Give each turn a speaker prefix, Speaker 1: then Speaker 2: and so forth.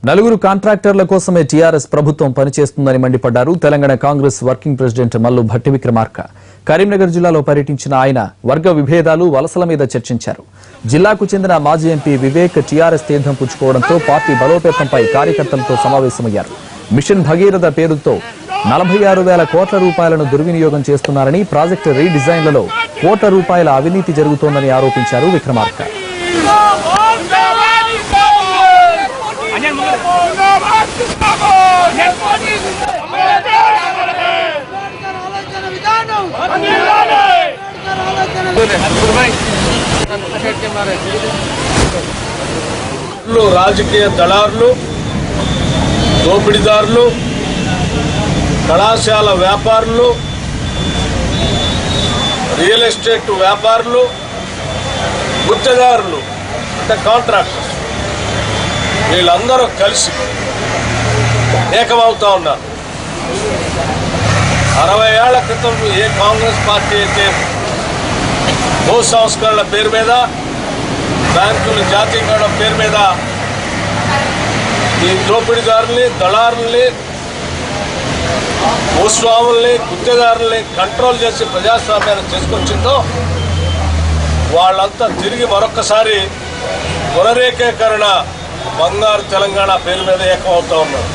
Speaker 1: నలుగురు కాంట్రాక్టర్ల కోసమే టీఆర్ఎస్ ప్రభుత్వం పనిచేస్తుందని మండిపడ్డారు తెలంగాణ కాంగ్రెస్ వర్కింగ్ ప్రెసిడెంట్ మల్లు భట్టి విక్రమార్క. కరీంనగర్ జిల్లాలో పర్యటించిన ఆయన వర్గ విభేదాలు, వలసల మీద చర్చించారు. జిల్లాకు చెందిన మాజీ ఎంపీ వివేక్ టీఆర్ఎస్ తీర్థం పుచ్చుకోవడంతో పార్టీ బలోపేతంపై కార్యకర్తలతో సమావేశమయ్యారు. మిషన్ భగీరథ పేరుతో 46,000 కోట్ల రూపాయలను దుర్వినియోగం చేస్తున్నారని, ప్రాజెక్టు రీడిజైన్లలో కోట్ల రూపాయల అవినీతి జరుగుతోందని ఆరోపించారు విక్రమార్క.
Speaker 2: రాజకీయ దళారులు, దోపిడీదారులు, కళాశాల వ్యాపారులు, రియల్ ఎస్టేట్ వ్యాపారులు, గుత్తేదారులు అంటే కాంట్రాక్టర్స్, వీళ్ళందరూ కలిసి ఏకమవుతా ఉన్నారు. 60 ఏళ్ల క్రితం ఏ కాంగ్రెస్ పార్టీ అయితే భూ సంస్కరణల పేరు మీద, బ్యాంకుల జాతీయకరణ పేరు మీద ఈ దోపిడీదారుల్ని, దళారుల్ని, భూస్వాముల్ని, గుత్తేదారుల్ని కంట్రోల్ చేసి ప్రజాస్వామ్యాన్ని చేసుకొచ్చిందో వాళ్ళంతా తిరిగి మరొక్కసారి పునరేకీకరణ బంగారు తెలంగాణ పేరు మీద ఏకమవుతా ఉన్నారు.